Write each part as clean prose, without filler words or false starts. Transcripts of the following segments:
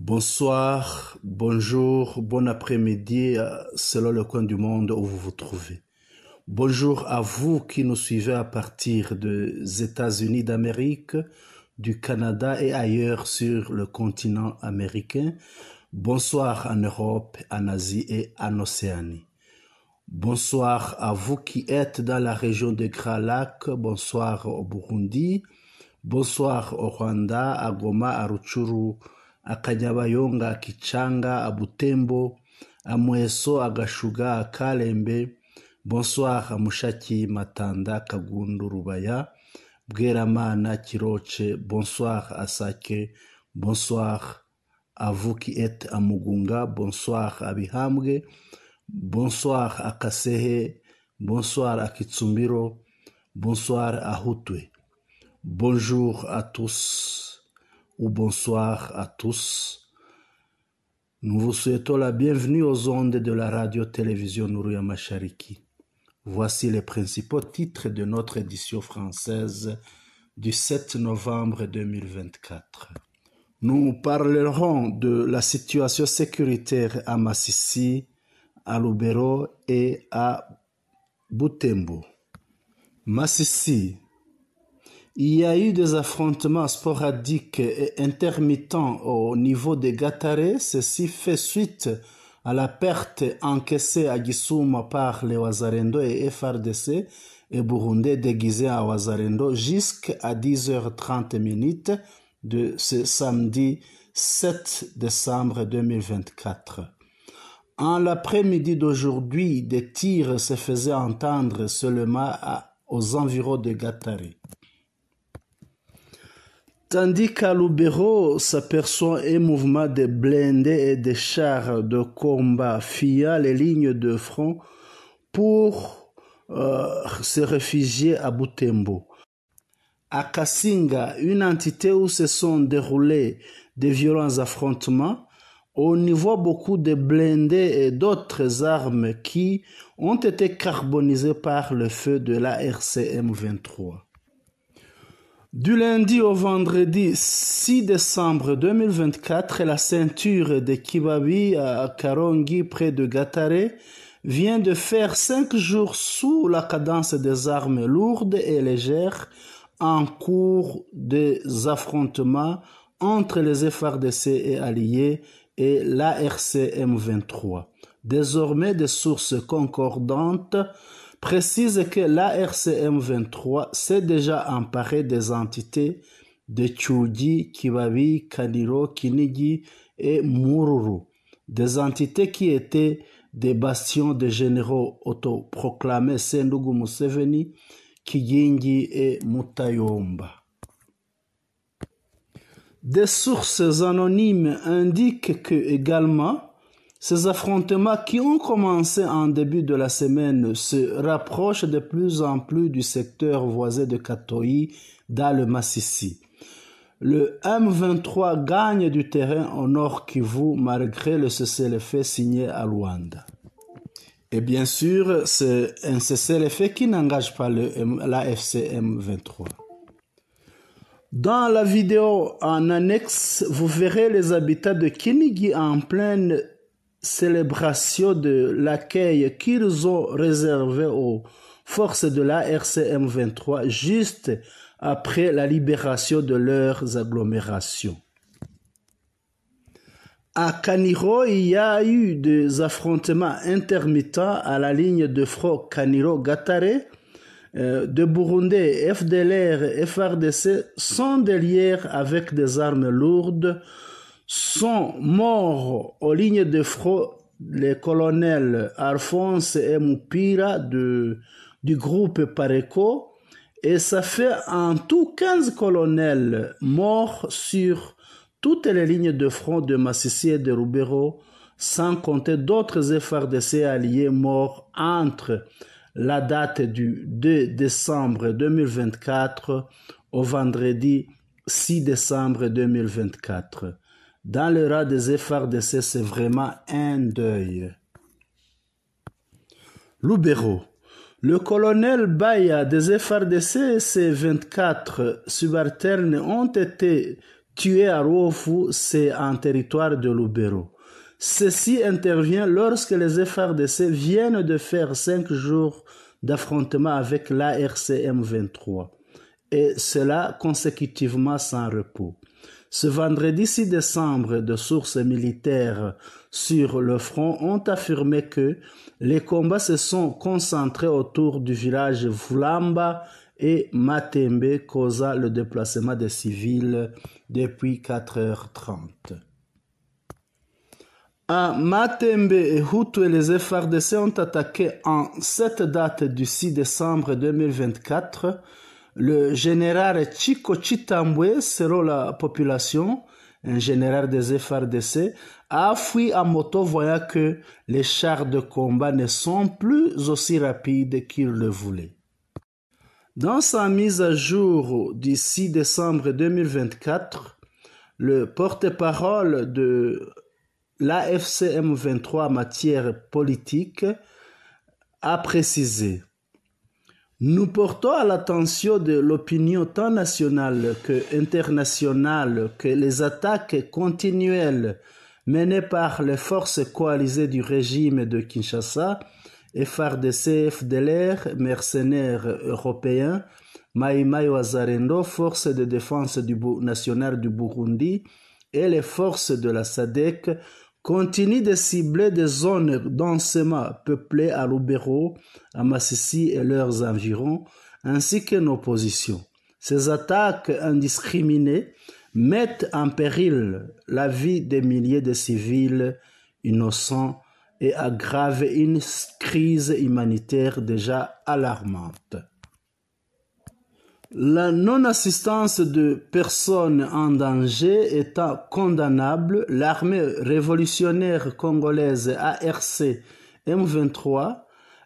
Bonsoir, bonjour, bon après-midi, selon le coin du monde où vous vous trouvez. Bonjour à vous qui nous suivez à partir des États-Unis d'Amérique, du Canada et ailleurs sur le continent américain. Bonsoir en Europe, en Asie et en Océanie. Bonsoir à vous qui êtes dans la région des Grands Lacs. Bonsoir au Burundi. Bonsoir au Rwanda, à Goma, à Rutshuru, à Kanyabayonga, à Kichanga, à Butembo, à Mweso, à Gashuga, à Kalembe. Bonsoir à Mushaki, Matanda, Kagundu, Rubaya, Bweramana, Kiroche. Bonsoir à Sake. Bonsoir à vous qui êtes à Mugunga. Bonsoir à Bihambwe. Bonsoir à Kasehe. Bonsoir à Kitsumbiro. Bonsoir à Hutwe. Bonjour à tous ou bonsoir à tous. Nous vous souhaitons la bienvenue aux ondes de la radio-télévision Nouria Mashariki. Voici les principaux titres de notre édition française du 7 novembre 2024. Nous parlerons de la situation sécuritaire à Masisi, à Lubero et à Butembo. Masisi. Il y a eu des affrontements sporadiques et intermittents au niveau de Gatare. Ceci fait suite à la perte encaissée à Gisuma par les Wazalendo et FRDC et Burundais déguisés en Wazalendo jusqu'à 10h30 de ce samedi 7 décembre 2024. En l'après-midi d'aujourd'hui, des tirs se faisaient entendre seulement aux environs de Gatare. Tandis qu'à Lubero s'aperçoit un mouvement de blindés et de chars de combat fuyant les lignes de front pour se réfugier à Butembo. À Kasinga, une entité où se sont déroulés de violents affrontements, on y voit beaucoup de blindés et d'autres armes qui ont été carbonisées par le feu de la RCM 23. Du lundi au vendredi 6 décembre 2024, la ceinture de Kibabi à Karongi près de Gatare vient de faire 5 jours sous la cadence des armes lourdes et légères en cours des affrontements entre les FARDC et alliés et la RCM 23. Désormais, des sources concordantes précise que la RCM 23 s'est déjà emparée des entités de Tchoudi, Kibabi, Kaniro, Kinigi et Mururu, des entités qui étaient des bastions de généraux autoproclamés Sendugu Museveni, Kigingi et Mutayomba. Des sources anonymes indiquent que également ces affrontements qui ont commencé en début de la semaine se rapprochent de plus en plus du secteur voisin de Katoyi dans le Masisi. Le M23 gagne du terrain au nord Kivu malgré le cessez-le-feu signé à Luanda. Et bien sûr, c'est un cessez-le-feu qui n'engage pas la FCM 23. Dans la vidéo en annexe, vous verrez les habitants de Kinigi en pleine célébration de l'accueil qu'ils ont réservé aux forces de la RCM 23 juste après la libération de leurs agglomérations. À Kaniro, il y a eu des affrontements intermittents à la ligne de front Kaniro-Gatare de Burundais, FDLR et FRDC sont derrière avec des armes lourdes, sont morts aux lignes de front les colonels Alphonse et Moupira du groupe Pareco, et ça fait en tout 15 colonels morts sur toutes les lignes de front de Massissi et de Lubero, sans compter d'autres FARDC alliés morts entre la date du 2 décembre 2024 au vendredi 6 décembre 2024. Dans le ras des FARDC, c'est vraiment un deuil. Lubero. Le colonel Baya des FARDC et ses 24 subalternes ont été tués à Ruofu, c'est en territoire de Lubero. Ceci intervient lorsque les FARDC viennent de faire 5 jours d'affrontement avec l'ARC M23, et cela consécutivement sans repos. Ce vendredi 6 décembre, de sources militaires sur le front ont affirmé que les combats se sont concentrés autour du village Vulamba et Matembe, causant le déplacement des civils depuis 4h30. À Matembe et Hutu, les FARDC ont attaqué en cette date du 6 décembre 2024 le général Chico Chitambwe, selon la population, un général des FARDC, a fui à moto voyant que les chars de combat ne sont plus aussi rapides qu'il le voulait. Dans sa mise à jour du 6 décembre 2024, le porte-parole de l'AFC M23 en matière politique a précisé: nous portons à l'attention de l'opinion tant nationale que internationale que les attaques continuelles menées par les forces coalisées du régime de Kinshasa, FARDC, FDLR, mercenaires européens, Mai Mai Wazalendo, forces de défense nationale du Burundi et les forces de la SADC continue de cibler des zones densément peuplées à Lubero, à Massissi et leurs environs, ainsi que nos positions. Ces attaques indiscriminées mettent en péril la vie des milliers de civils innocents et aggravent une crise humanitaire déjà alarmante. La non-assistance de personnes en danger étant condamnable, l'armée révolutionnaire congolaise ARC M23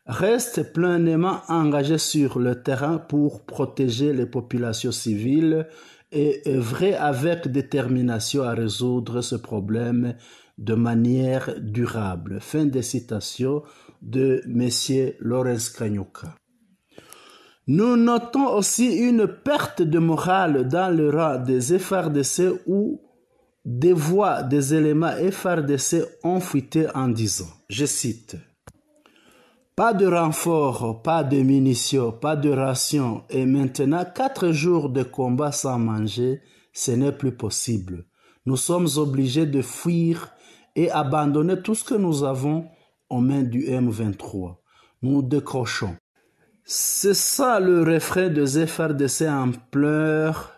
reste pleinement engagée sur le terrain pour protéger les populations civiles et œuvrer avec détermination à résoudre ce problème de manière durable. Fin de citation de M. Lawrence Kanyuka. Nous notons aussi une perte de morale dans le rang des FARDC où des voix des éléments FARDC ont fuité en disant, je cite, « Pas de renfort, pas de munitions, pas de rations et maintenant 4 jours de combat sans manger, ce n'est plus possible. Nous sommes obligés de fuir et abandonner tout ce que nous avons aux mains du M23. Nous décrochons. » C'est ça le refrain des FARDC en pleurs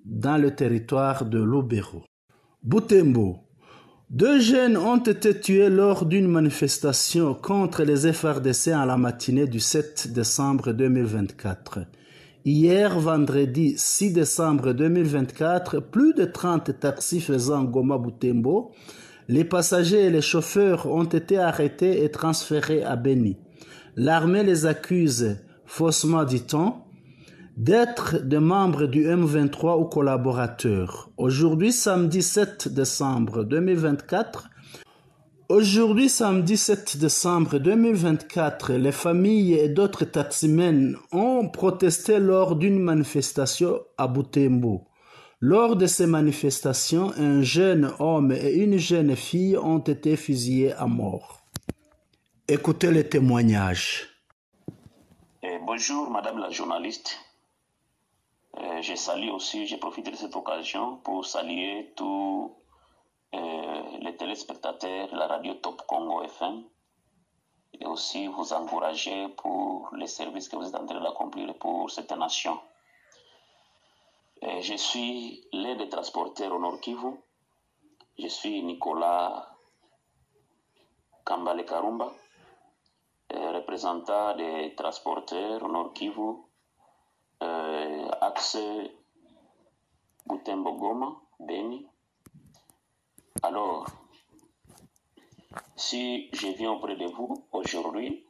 dans le territoire de Lubero. Butembo. 2 jeunes ont été tués lors d'une manifestation contre les FARDC en la matinée du 7 décembre 2024. Hier, vendredi 6 décembre 2024, plus de 30 taxis faisant Goma-Butembo, les passagers et les chauffeurs ont été arrêtés et transférés à Beni. L'armée les accuse, faussement dit-on, d'être des membres du M23 ou collaborateurs. Aujourd'hui, samedi 7 décembre 2024, les familles et d'autres taximens ont protesté lors d'une manifestation à Butembo. Lors de ces manifestations, un jeune homme et une jeune fille ont été fusillés à mort. Écoutez les témoignages. Bonjour Madame la journaliste. Je profite de cette occasion pour saluer tous les téléspectateurs de la radio Top Congo FM. et aussi vous encourager pour les services que vous êtes en train d'accomplir pour cette nation. Je suis l'un des transporteurs au Nord Kivu. Je suis Nicolas Kambale Karumba, représentant des transporteurs au Nord Kivu, axe Butembo Goma, Beni. Alors, si je viens auprès de vous aujourd'hui,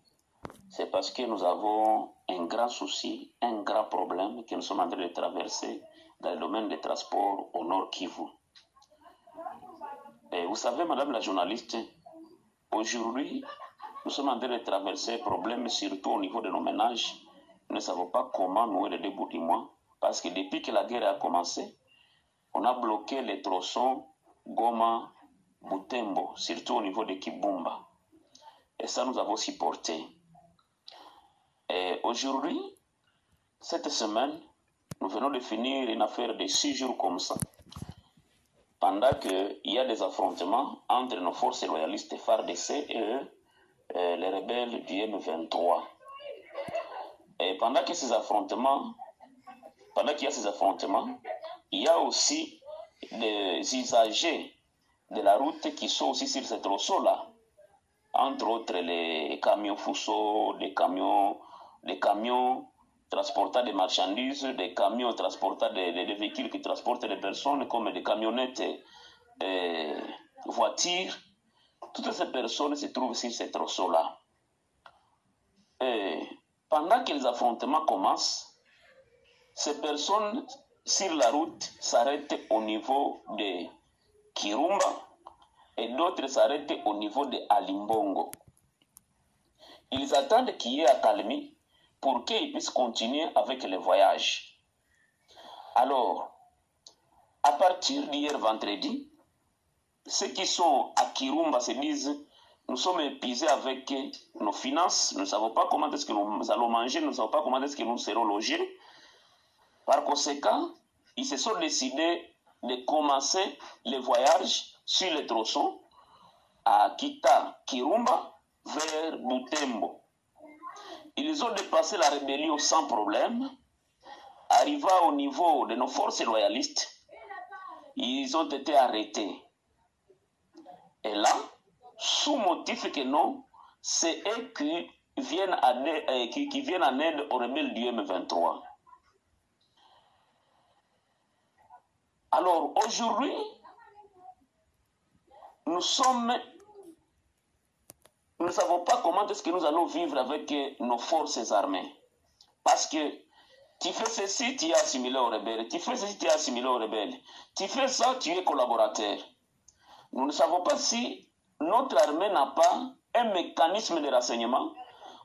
c'est parce que nous avons un grand souci, un grand problème que nous sommes en train de traverser dans le domaine des transports au Nord Kivu. Et vous savez, madame la journaliste, aujourd'hui, nous sommes en train de traverser un problème, surtout au niveau de nos ménages. Nous ne savons pas comment nouer le début du mois, parce que depuis que la guerre a commencé, on a bloqué les tronçons Goma, Butembo, surtout au niveau de Kibumba. Et ça, nous avons supporté. Et aujourd'hui, cette semaine, nous venons de finir une affaire de 6 jours comme ça, pendant qu'il y a des affrontements entre nos forces loyalistes FARDC et les rebelles du M23. Et pendant qu'il y a ces affrontements, il y a aussi des usagers de la route qui sont aussi sur ces tronçons-là. Entre autres, les camions Fuso, des camions transportant des marchandises, des camions transportant des véhicules qui transportent des personnes, comme des camionnettes, voitures. Toutes ces personnes se trouvent sur ces tronçons-là. Pendant que les affrontements commencent, ces personnes sur la route s'arrêtent au niveau de Kirumba et d'autres s'arrêtent au niveau de Alimbongo. Ils attendent qu'il y ait accalmie pour qu'ils puissent continuer avec le voyage. Alors, à partir d'hier vendredi, ceux qui sont à Kirumba se disent: nous sommes épuisés avec nos finances, nous ne savons pas comment est-ce que nous allons manger, nous ne savons pas comment est-ce que nous serons logés. Par conséquent, ils se sont décidés de commencer le voyage sur les tronçons à Kita Kirumba vers Butembo. Ils ont dépassé la rébellion sans problème. Arrivant au niveau de nos forces loyalistes, ils ont été arrêtés. Et là, sous motif que non, c'est eux qui viennent en aide aux rebelles du M23. Alors aujourd'hui, nous ne savons pas comment est-ce que nous allons vivre avec nos forces armées. Parce que tu fais ceci, tu es assimilé aux rebelles. Tu fais ceci, tu es assimilé aux rebelles. Tu fais ça, tu es collaborateur. Nous ne savons pas si notre armée n'a pas un mécanisme de renseignement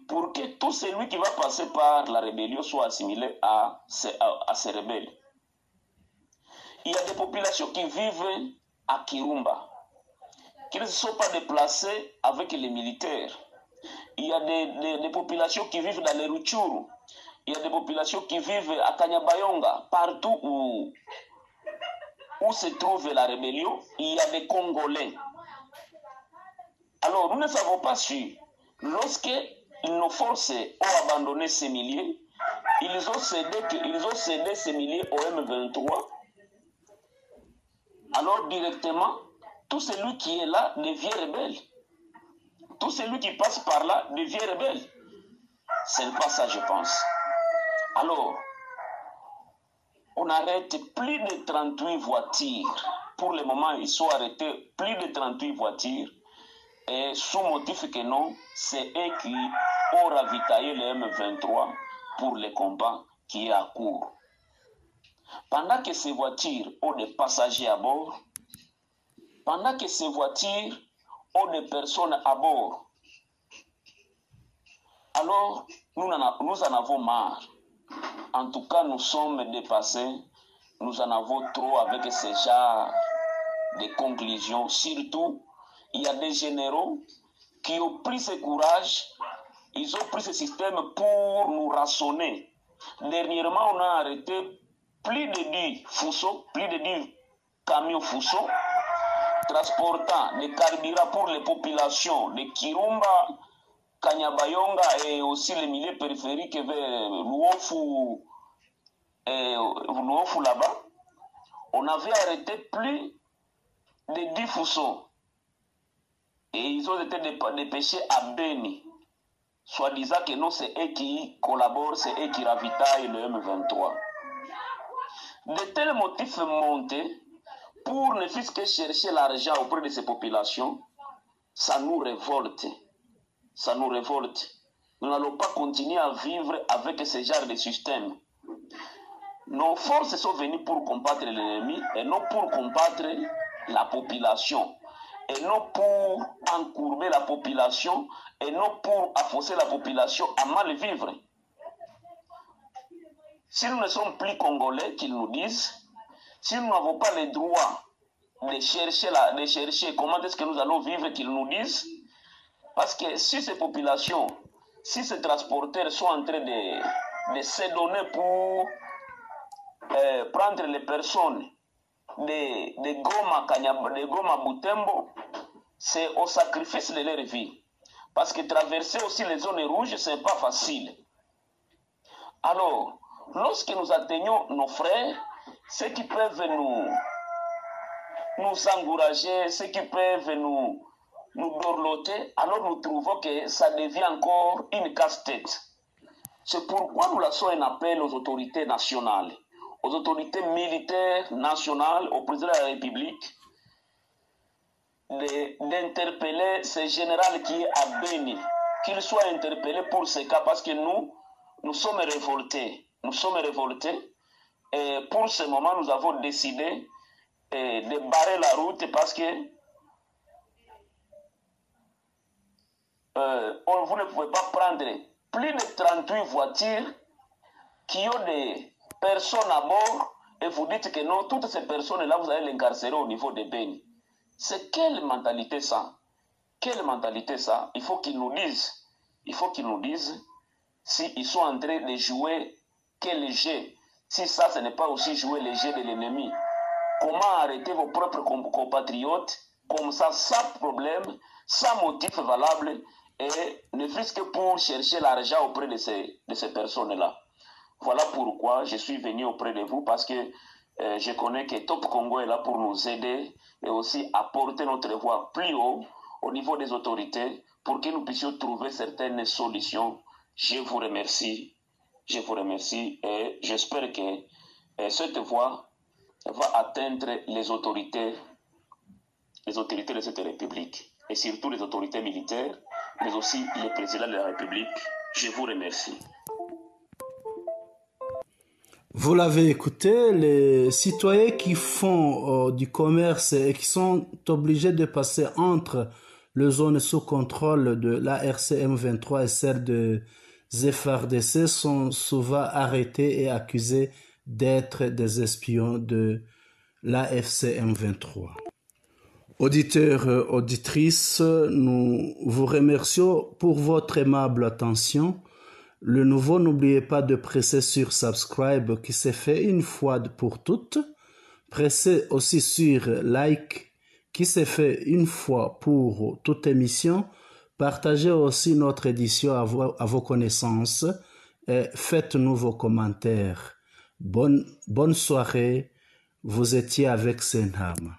pour que tout celui qui va passer par la rébellion soit assimilé à ces rebelles. Il y a des populations qui vivent à Kirumba, qui ne se sont pas déplacées avec les militaires. Il y a des populations qui vivent dans les Rutshuru. Il y a des populations qui vivent à Kanyabayonga, partout où se trouve la rébellion, il y a des Congolais. Alors, nous ne savons pas si, lorsque nos forces ont abandonné ces milliers, ils ont cédé ces milliers au M23. Alors, directement, tout celui qui est là devient rebelle. Tout celui qui passe par là devient rebelle. Ce n'est pas ça, je pense. Alors, on arrête plus de 38 voitures. Pour le moment, ils sont arrêtés plus de 38 voitures. Et sous motif que non, c'est eux qui ont ravitaillé le M23 pour le combat qui est à court. Pendant que ces voitures ont des passagers à bord, pendant que ces voitures ont des personnes à bord, alors nous en avons marre. En tout cas, nous sommes dépassés. Nous en avons trop avec ce genre de conclusions. Surtout, il y a des généraux qui ont pris ce courage, ils ont pris ce système pour nous rançonner. Dernièrement, on a arrêté plus de 10 Fuso, plus de 10 camions Fuso, transportant des carburants pour les populations de Kirumba, Kanyabayonga et aussi les milieux périphériques vers Luofu là-bas, on avait arrêté plus de 10 Foussons. Et ils ont été dépêchés à Beni. Soi-disant que non, c'est eux qui collaborent, c'est eux qui ravitaillent le M23. De tels motifs montés pour ne fût-ce que chercher l'argent auprès de ces populations, ça nous révolte. Ça nous révolte. Nous n'allons pas continuer à vivre avec ce genre de système. Nos forces sont venues pour combattre l'ennemi et non pour combattre la population. Et non pour encourber la population et non pour affausser la population à mal vivre. Si nous ne sommes plus congolais, qu'ils nous disent, si nous n'avons pas le droit de chercher comment est-ce que nous allons vivre, qu'ils nous disent, parce que si ces populations, si ces transporteurs sont en train de se donner pour prendre les personnes de Goma Butembo, c'est au sacrifice de leur vie. Parce que traverser aussi les zones rouges, ce n'est pas facile. Alors, lorsque nous atteignons nos frères, ceux qui peuvent nous encourager, ceux qui peuvent nous dorloter, alors nous trouvons que ça devient encore une casse-tête. C'est pourquoi nous lançons un appel aux autorités nationales, aux autorités militaires nationales, au président de la République, d'interpeller ce général qui est à Beni, qu'il soit interpellé pour ce cas, parce que nous sommes révoltés. Nous sommes révoltés. Et pour ce moment, nous avons décidé de barrer la route parce que vous ne pouvez pas prendre plus de 38 voitures qui ont des personnes à bord et vous dites que non, toutes ces personnes-là, vous allez les incarcérer au niveau de Beni. C'est quelle mentalité ça? Quelle mentalité ça? Il faut qu'ils nous disent. Il faut qu'ils nous disent s'ils sont en train de jouer quel jeu. Si ça, ce n'est pas aussi jouer les jeux de l'ennemi. Comment arrêter vos propres compatriotes comme ça, sans problème, sans motif valable, et ne fût-ce que pour chercher l'argent auprès de ces personnes-là. Voilà pourquoi je suis venu auprès de vous, parce que je connais que Top Congo est là pour nous aider et aussi apporter notre voix plus haut au niveau des autorités pour que nous puissions trouver certaines solutions. Je vous remercie et j'espère que cette voix va atteindre les autorités de cette République et surtout les autorités militaires, mais aussi le président de la République. Je vous remercie. Vous l'avez écouté, les citoyens qui font du commerce et qui sont obligés de passer entre les zones sous contrôle de l'ARC M23 et celle de FARDC sont souvent arrêtés et accusés d'être des espions de l'AFC M23. Auditeurs, auditrices, nous vous remercions pour votre aimable attention. Le nouveau, n'oubliez pas de presser sur subscribe qui s'est fait une fois pour toutes. Pressez aussi sur like qui s'est fait une fois pour toute émission. Partagez aussi notre édition à vos connaissances et faites-nous vos commentaires. Bonne soirée. Vous étiez avec Senhama.